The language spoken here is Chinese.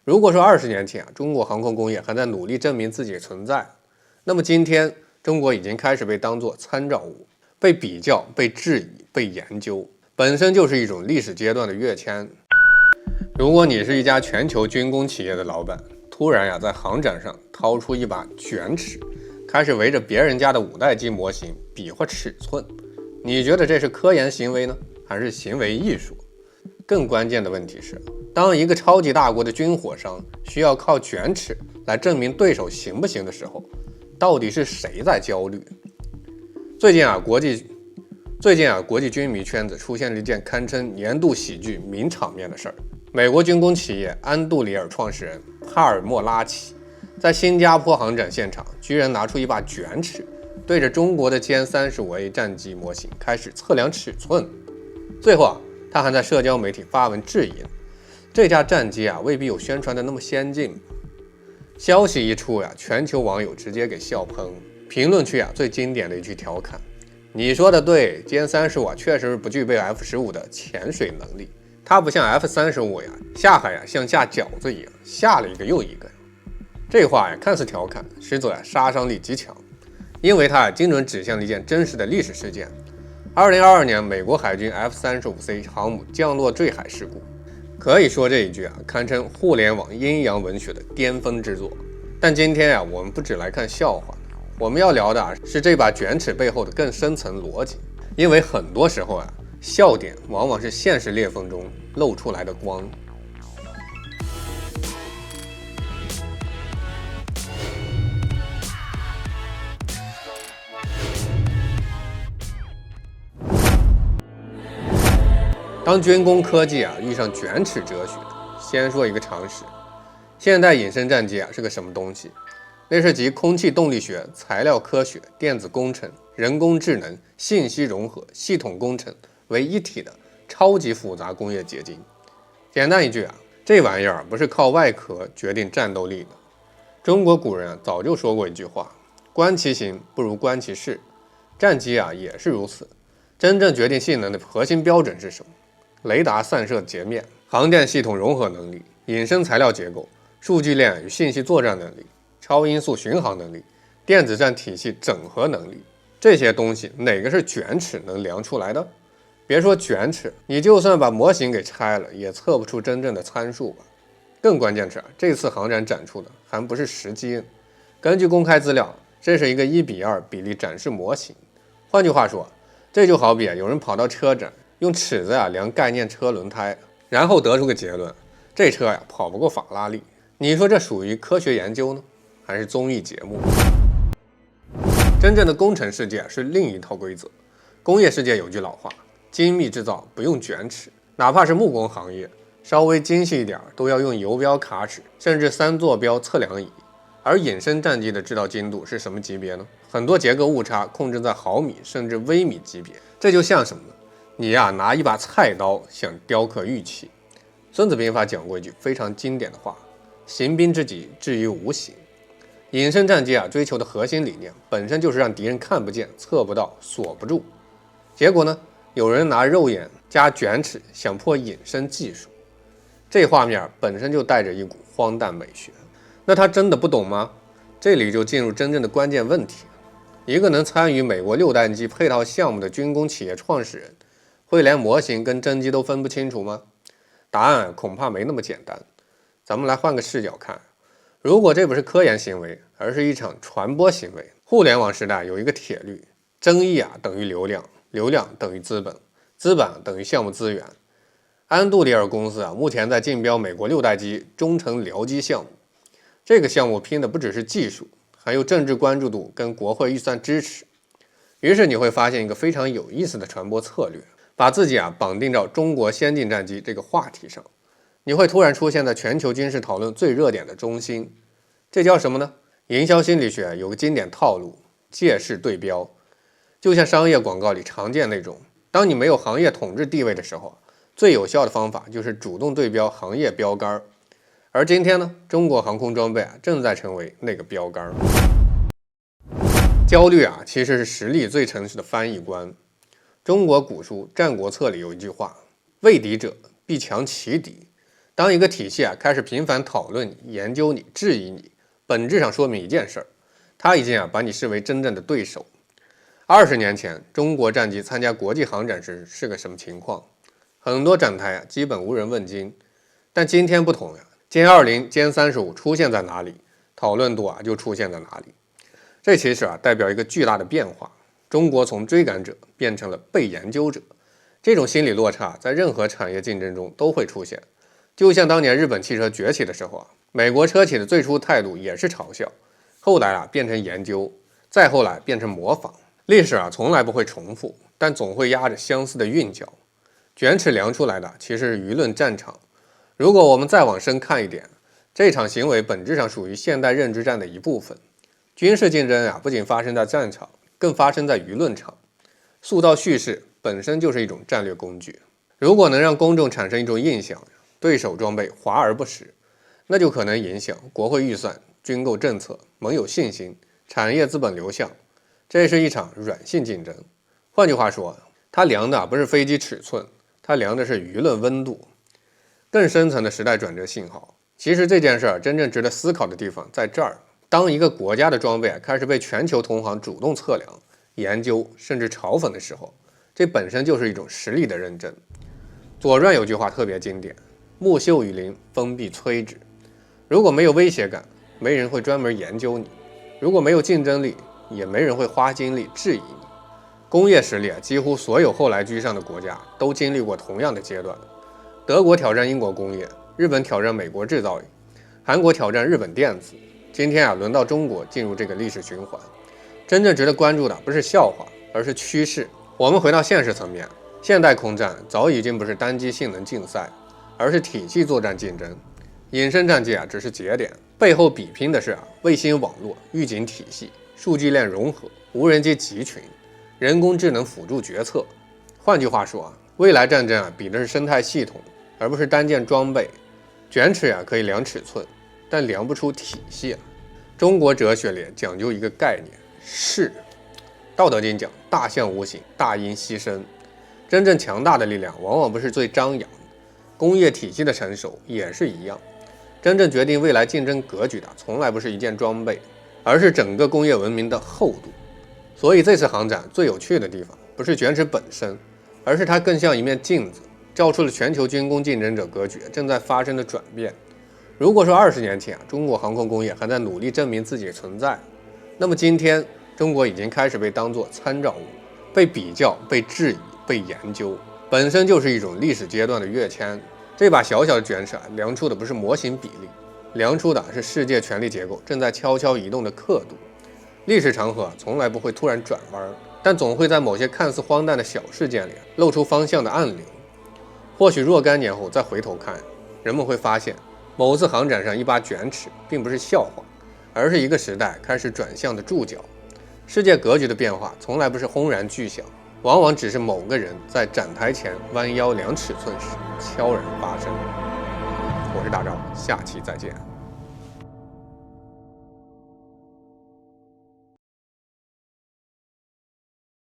如果說20年前中國航空工業還在努力證明自己的存在，那麼今天中国已經開始被當作參照物，被比較、被質疑、被研究，本身就是一種歷史階段的躍遷。如果你是一家全球軍工企業的老板，突然在航展上掏出一把卷尺，開始圍着別人家的5代機模型比劃尺寸，你覺得這是科研行為呢，還是行為藝術？更關鍵的問題是，當一個超級大國的軍火商需要靠卷尺來證明對手行不行的时候，到底是誰在焦慮？最近国际军迷圈子出現了一件堪称年度喜剧名场面的事儿。美國軍工企業安杜里尔创始人帕尔默拉奇在新加坡航展现场居然拿出一把卷尺，对着中国的歼35A 戰機模型開始測量尺寸。最後他還在社交媒體發文質疑這架戰機未必有宣傳的那麼先進。消息一出全球網友直接給笑噴。評論區最經典的一句調侃：你說的對，殲35確實不具備 F-15的潛水能力，它不像 F-35下海像下餃子一樣下了一個又一個。這話看似調侃，實則殺傷力極強，因為它精準指向了一件真實的歷史事件。2022年美國海軍 F-35C 航母降落墜海事故，可以說這一句堪稱互聯網陰陽文學的巔峰之作。但今天我們不只來看笑話，我們要聊的是這把卷尺背後的更深層邏輯。因為很多時候笑點往往是現實裂縫中露出來的光。当軍工科技遇上卷尺哲學，先說一個常識：現代隱身戰機是個什麼東西？那是集空氣動力學、材料科學、電子工程、人工智能、信息融合、系統工程為一體的超級複雜工業結晶。簡單一句這玩意兒不是靠外殼決定戰鬥力的。中國古人早就說過一句話：觀其形不如觀其勢。戰機也是如此。真正決定性能的核心標準是什麼？雷達散射截面、航電系統融合能力、隱身材料結構、數據鏈與信息作戰能力、超音速巡航能力、電子戰體系整合能力，這些東西哪個是卷尺能量出來的？別說卷尺，你就算把模型給拆了，也測不出真正的參數吧。更關鍵是這次航展展出的還不是實機。根據公開資料，這是一個1:2比例展示模型。換句話說，這就好比有人跑到車展，用尺子量概念車輪胎，然後得出個結論：這車跑不過法拉利。你說這屬於科學研究呢，還是綜藝節目？真正的工程世界是另一套規則。工業世界有句老話：精密制造不用卷尺，哪怕是木工行業，稍微精細一點都要用游標卡尺，甚至3座標測量儀。而隱身戰機的制造精度是什麼級別呢？很多結構誤差控制在毫米甚至微米級別。這就像什麼呢？你拿一把菜刀想雕刻玉器。孙子兵法講過一句非常經典的話：行兵之己，至於無形。隱身戰機追求的核心理念本身就是讓敵人看不見、測不到、鎖不住。結果呢，有人拿肉眼加卷尺想破隱身技術，這畫面本身就帶着一股荒誕美學。那他真的不懂嗎？這裡就進入真正的關鍵問題：一個能參與美國6代機配套項目的軍工企業創始人，會連模型跟真機都分不清楚嗎？答案恐怕沒那麼簡單。咱们來換個視角看，如果這不是科研行為，而是一場傳播行為，互聯網時代有一個鐵律：爭議等於流量，流量等於資本，資本等於項目資源。安杜里爾公司目前在競標美國6代機中程僚機項目，這個項目拼的不只是技術，還有政治關注度跟國會預算支持。於是你會發現一個非常有意思的傳播策略，把自己綁定到中國先進戰機這個話題上，你會突然出現在全球軍事討論最熱點的中心。這叫什麼呢？營銷心理學有個經典套路：借勢對標。就像商業廣告裡常見那種，當你沒有行業統治地位的時候，最有效的方法就是主動對標行業標杆。而今天呢，中國航空裝備正在成為那個標杆。焦慮其實是實力最誠實的翻譯官。中國古書《戰國策》裡有一句話：畏敵者必強其敵。當一個體系開始頻繁討論你、研究你、質疑你，本質上說明一件事兒，他已經把你視為真正的對手。20年前，中國戰機參加國際航展時是個什麼情況？很多展台基本無人問津。但今天不同呀，歼20、殲35出現在哪裡，討論度就出現在哪裡。這其實代表一個巨大的變化，中國從追趕者變成了被研究者。這種心理落差在任何產業競爭中都會出現。就像當年日本汽車崛起的時候美國車企的最初態度也是嘲笑，後來變成研究，再後來變成模仿。歷史從來不會重複，但總會壓着相似的韻腳。捲尺量出來的其實是輿論戰場。如果我們再往深看一點，這場行為本質上屬於現代認知戰的一部分。軍事競爭不僅發生在戰場，更發生在輿論場。塑造敘事本身就是一種戰略工具。如果能讓公眾產生一種印象，對手裝備華而不實，那就可能影響國會預算、軍購政策、盟友信心、產業資本流向。這是一場軟性競爭。換句話說，它量的不是飛機尺寸，它量的是輿論溫度。更深層的时代轉折信號。其實這件事真正值得思考的地方在這兒。當一個國家的裝備開始被全球同行主動測量、研究，甚至嘲諷的時候，這本身就是一種實力的認證。左傳有句話特別經典：木秀於林，風必摧之。如果沒有威脅感，沒人會專門研究你；如果沒有競爭力，也沒人會花精力質疑你。工業實力幾乎所有後來居上的國家都經歷過同樣的階段。德國挑戰英國工業，日本挑戰美國制造業，韓國挑戰日本電子。今天輪到中國進入這個歷史循環。真正值得關注的不是笑話，而是趨勢。我們回到現實層面，現代空戰早已經不是單機性能競賽，而是體系作戰競爭。隱身戰機只是節點，背後比拼的是衛星網絡、預警體系、數據鏈融合、無人機集群、人工智能輔助決策。換句話說未來戰爭比的是生態系統，而不是单件装備。捲尺可以量尺寸，但量不出體系。中國哲學裡講究一個概念勢。道德經講大象無形，大音希聲。真正強大的力量往往不是最張揚的，工業體系的成熟也是一樣。真正決定未来競爭格局的从來不是一件裝備，而是整個工業文明的厚度。所以这次航展最有趣的地方不是捲尺本身，而是它更像一面鏡子，照出了全球軍工競爭者格局正在发生的轉變。如果說20年前中國航空工業還在努力證明自己的存在，那麼今天中國已經開始被當作參照物，被比較、被質疑、被研究，本身就是一種歷史階段的躍遷。這把小小的捲尺量出的不是模型比例，量出的是世界權力結構正在悄悄移動的刻度。歷史長河從來不會突然轉彎，但總會在某些看似荒誕的小事件裡露出方向的暗流。或許若干年後再回頭看，人們會發現某次航展上一把捲尺並不是笑話，而是一個時代開始轉向的注腳。世界格局的變化從來不是轟然巨響，往往只是某個人在展台前彎腰量尺寸時悄然發生。我是大钊，下期再見。